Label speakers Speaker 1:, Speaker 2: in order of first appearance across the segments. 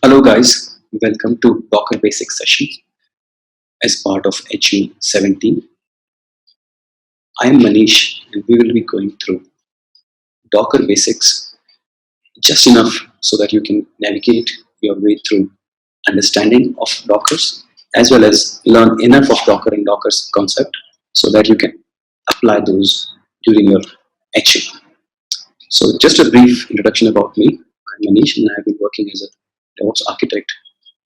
Speaker 1: Hello guys, welcome to Docker Basics session as part of HU 17. I am Manish and we will be going through Docker Basics just enough so that you can navigate your way through understanding of Dockers as well as learn enough of Docker and Docker's concept so that you can apply those during your HU. So just a brief introduction about me. I'm Manish and I have been working as a DevOps architect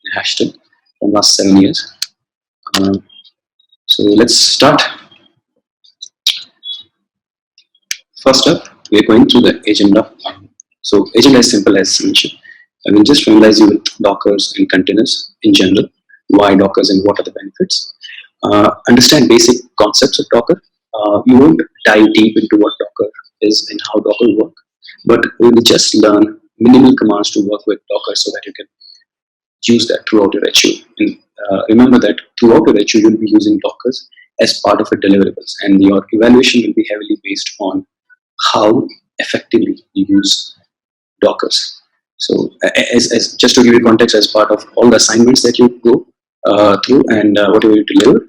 Speaker 1: in Ashton for the last 7 years. Um, So let's start. First up, we are going through the agenda. So agenda is simple as mentioned. I will just familiarize you with Dockers and containers in general, why Dockers and what are the benefits. Understand basic concepts of Docker. You won't dive deep into what Docker is and how Docker work, but we will just learn minimal commands to work with Docker so that you can use that throughout your HU. And remember that throughout your HU, you'll be using Dockers as part of your deliverables, and your evaluation will be heavily based on how effectively you use Dockers. So, as just to give you context, as part of all the assignments that you go through and whatever you deliver,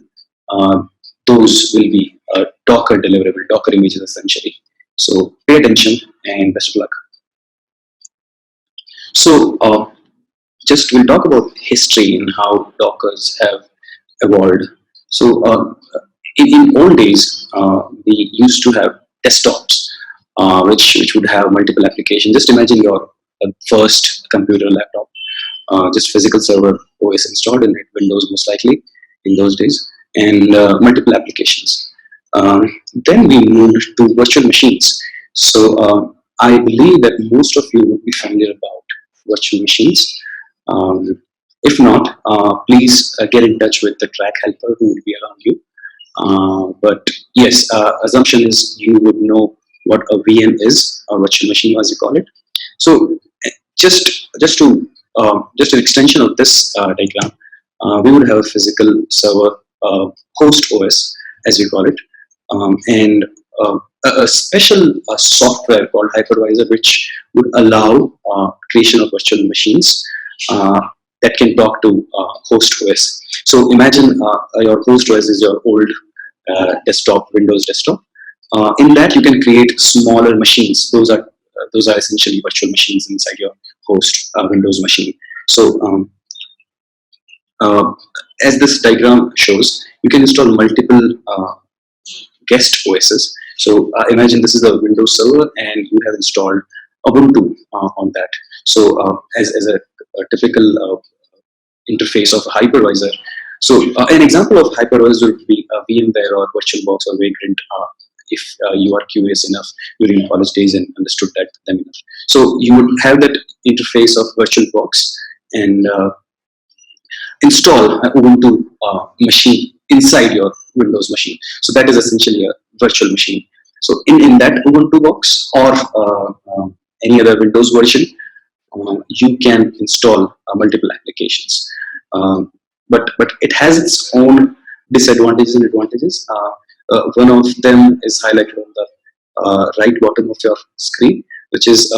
Speaker 1: uh, those will be Docker deliverable, Docker images essentially. So, pay attention and best of luck. So, just we'll talk about history and how Dockers have evolved. So in old days, we used to have desktops, which would have multiple applications. Just imagine your first computer laptop, just physical server OS installed in it, Windows most likely in those days, and multiple applications. Then we moved to virtual machines. So I believe that most of you would be familiar about virtual machines. Um, if not, please get in touch with the track helper who will be around you. But yes, assumption is you would know what a VM is, a virtual machine as you call it. So just an extension of this diagram, we would have a physical server host OS as we call it, and a special software called hypervisor which would allow creation of virtual machines uh, that can talk to host OS. So imagine your host OS is your old desktop, Windows desktop. In that, you can create smaller machines. Those are essentially virtual machines inside your host Windows machine. So uh, as this diagram shows, you can install multiple guest OSs. So imagine this is a Windows server, and you have installed Ubuntu on that. So as a typical interface of a hypervisor. So an example of hypervisor would be VMware or VirtualBox or Vagrant if you are curious enough during college days and understood that them enough. So you would have that interface of VirtualBox and install an Ubuntu machine inside your Windows machine. So that is essentially a virtual machine. So in that Ubuntu box or any other Windows version, you can install multiple applications. But it has its own disadvantages and advantages. One of them is highlighted on the right bottom of your screen, which is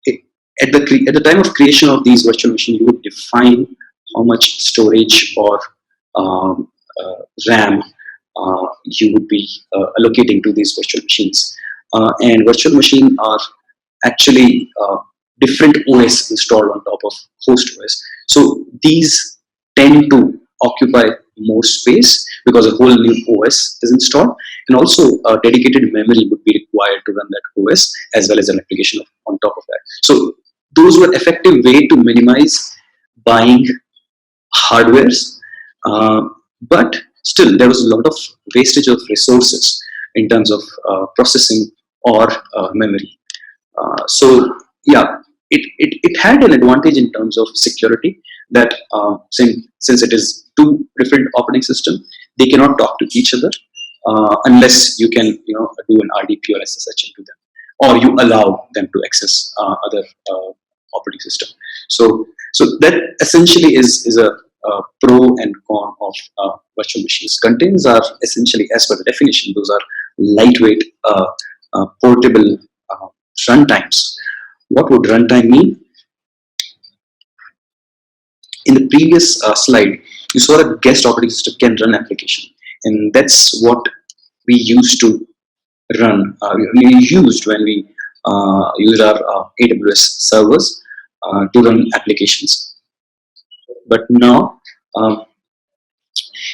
Speaker 1: it, at the time of creation of these virtual machines, you would define how much storage or um, RAM you would be allocating to these virtual machines. And virtual machines are actually different OS installed on top of host OS. So these tend to occupy more space because a whole new OS is installed, and also dedicated memory would be required to run that OS as well as an application on top of that. So those were effective way to minimize buying hardwares, but still there was a lot of wastage of resources in terms of processing or memory. So yeah, it had an advantage in terms of security that since it is two different operating systems, they cannot talk to each other unless you can do an RDP or SSH into them, or you allow them to access other operating system. So that essentially is a pro and con of virtual machines. Containers are essentially, as per the definition, those are lightweight, portable runtimes. What would runtime mean? In the previous slide, you saw that guest operating system can run application, and that's what we used to run. We used when we used our AWS servers to run applications. But now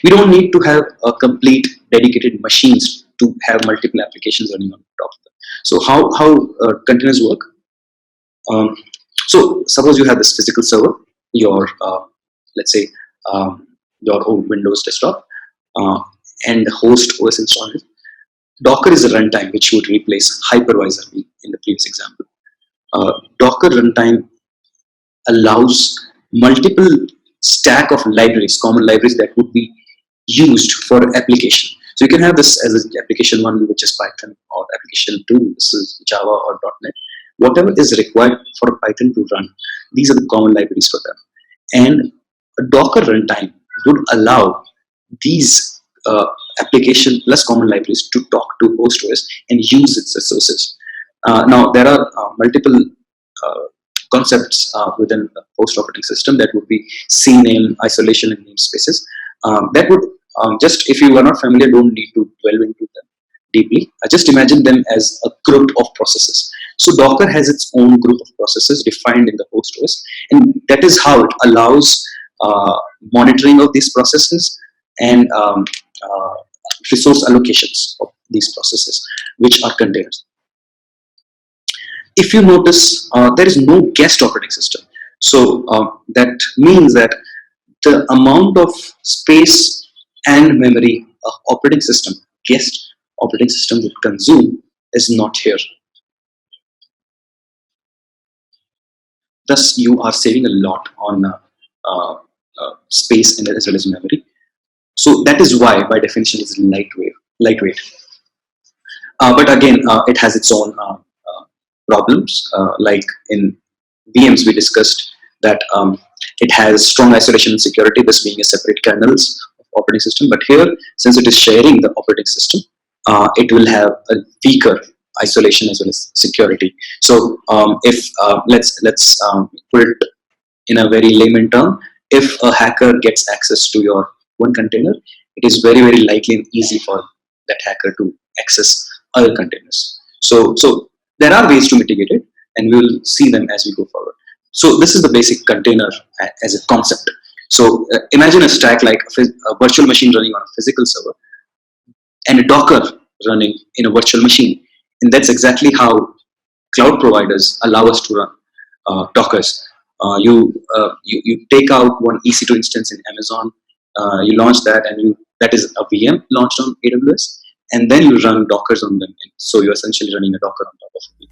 Speaker 1: we don't need to have a complete dedicated machines to have multiple applications running on top of them. So how containers work? Um, so suppose you have this physical server, your let's say um, your own Windows desktop, uh, and host OS installed. Docker is a runtime which would replace hypervisor in the previous example. Docker runtime allows multiple stack of libraries, common libraries that would be used for application. So you can have this as an application one, which is Python, or application two, this is Java or .NET. Whatever is required for Python to run, these are the common libraries for them. And a Docker runtime would allow these application plus common libraries to talk to host OS and use its resources. Now there are multiple concepts within a host operating system that would be CNAME, isolation, and namespaces. That would just, if you are not familiar, don't need to delve into them deeply. Just imagine them as a group of processes. So Docker has its own group of processes defined in the host OS, and that is how it allows monitoring of these processes and resource allocations of these processes, which are containers. If you notice, there is no guest operating system. So that means that the amount of space and memory operating system, guest operating system would consume is not here. Thus, you are saving a lot on space and as well as memory. So that is why, by definition, it's lightweight. But again, it has its own problems. Like in VMs, we discussed that it has strong isolation and security, this being a separate kernels of operating system. But here, since it is sharing the operating system, it will have a weaker isolation as well as security. So if let's put it in a very layman term, if a hacker gets access to your one container, it is very likely and easy for that hacker to access other containers. So there are ways to mitigate it, and we will see them as we go forward. So this is the basic container as a concept. So imagine a stack like a virtual machine running on a physical server and a Docker running in a virtual machine, and that's exactly how cloud providers allow us to run Dockers. You take out one EC2 instance in Amazon, you launch that, and that is a VM launched on AWS, and then you run Dockers on them. So you're essentially running a Docker on top of it.